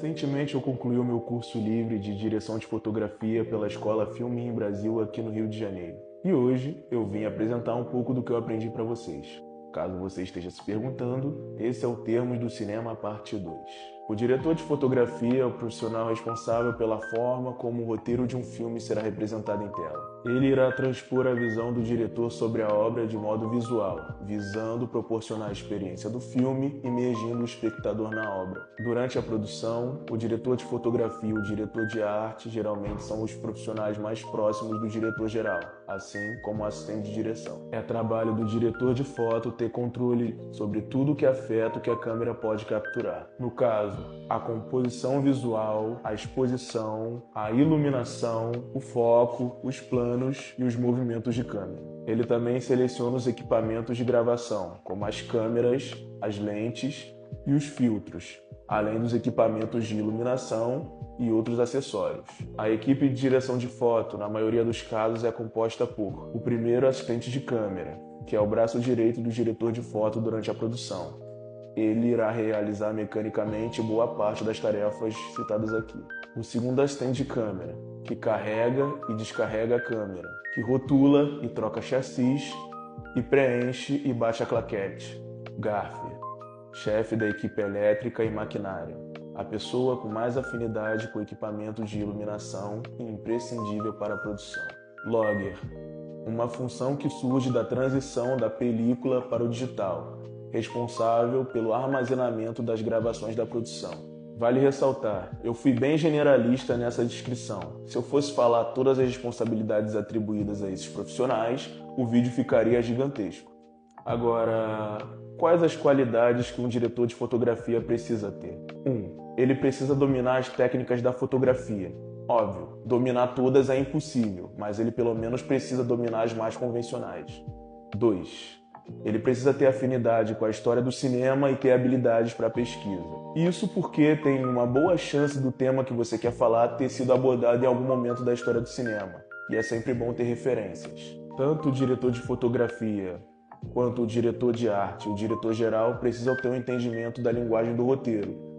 Recentemente eu concluí o meu curso livre de direção de fotografia pela Escola Filme em Brasil aqui no Rio de Janeiro. E hoje eu vim apresentar um pouco do que eu aprendi para vocês. Caso você esteja se perguntando, esse é o Termos do Cinema Parte 2. O diretor de fotografia é o profissional responsável pela forma como o roteiro de um filme será representado em tela. Ele irá transpor a visão do diretor sobre a obra de modo visual, visando proporcionar a experiência do filme, imergindo o espectador na obra. Durante a produção, o diretor de fotografia e o diretor de arte geralmente são os profissionais mais próximos do diretor geral, assim como o assistente de direção. É trabalho do diretor de foto ter controle sobre tudo que afeta o que a câmera pode capturar. No caso, a composição visual, a exposição, a iluminação, o foco, os planos e os movimentos de câmera. Ele também seleciona os equipamentos de gravação, como as câmeras, as lentes e os filtros, além dos equipamentos de iluminação e outros acessórios. A equipe de direção de foto, na maioria dos casos, é composta por o primeiro assistente de câmera, que é o braço direito do diretor de foto durante a produção. Ele irá realizar mecanicamente boa parte das tarefas citadas aqui. O segundo assistente de câmera, que carrega e descarrega a câmera, que rotula e troca chassis, e preenche e bate a claquete. Gaffer, chefe da equipe elétrica e maquinária, a pessoa com mais afinidade com equipamentos de iluminação e imprescindível para a produção. Logger, uma função que surge da transição da película para o digital, responsável pelo armazenamento das gravações da produção. Vale ressaltar, eu fui bem generalista nessa descrição. Se eu fosse falar todas as responsabilidades atribuídas a esses profissionais, o vídeo ficaria gigantesco. Agora, quais as qualidades que um diretor de fotografia precisa ter? 1. Ele precisa dominar as técnicas da fotografia. Óbvio, dominar todas é impossível, mas ele pelo menos precisa dominar as mais convencionais. 2. Ele precisa ter afinidade com a história do cinema e ter habilidades para pesquisa. Isso porque tem uma boa chance do tema que você quer falar ter sido abordado em algum momento da história do cinema, e é sempre bom ter referências. Tanto o diretor de fotografia quanto o diretor de arte e o diretor geral precisam ter um entendimento da linguagem do roteiro.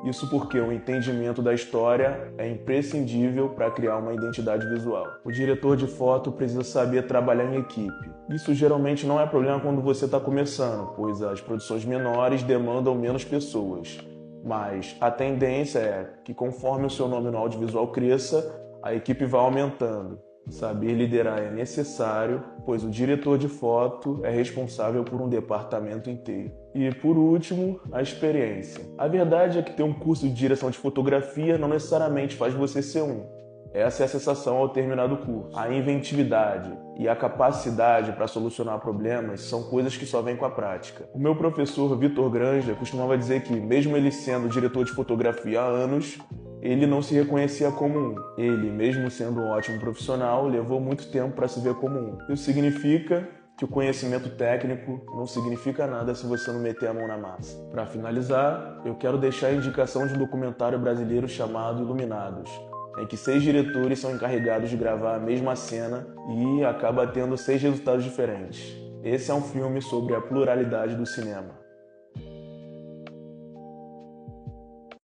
Isso porque o entendimento da história é imprescindível para criar uma identidade visual. O diretor de foto precisa saber trabalhar em equipe. Isso geralmente não é problema quando você está começando, pois as produções menores demandam menos pessoas. Mas a tendência é que conforme o seu nome no audiovisual cresça, a equipe vai aumentando. Saber liderar é necessário, pois o diretor de foto é responsável por um departamento inteiro. E, por último, a experiência. A verdade é que ter um curso de direção de fotografia não necessariamente faz você ser um. Essa é a sensação ao terminar do curso. A inventividade e a capacidade para solucionar problemas são coisas que só vêm com a prática. O meu professor Vitor Granja costumava dizer que, mesmo ele sendo diretor de fotografia há anos, ele não se reconhecia como um. Ele, mesmo sendo um ótimo profissional, levou muito tempo para se ver como um. Isso significa que o conhecimento técnico não significa nada se você não meter a mão na massa. Para finalizar, eu quero deixar a indicação de um documentário brasileiro chamado Iluminados, em que 6 diretores são encarregados de gravar a mesma cena e acaba tendo 6 resultados diferentes. Esse é um filme sobre a pluralidade do cinema.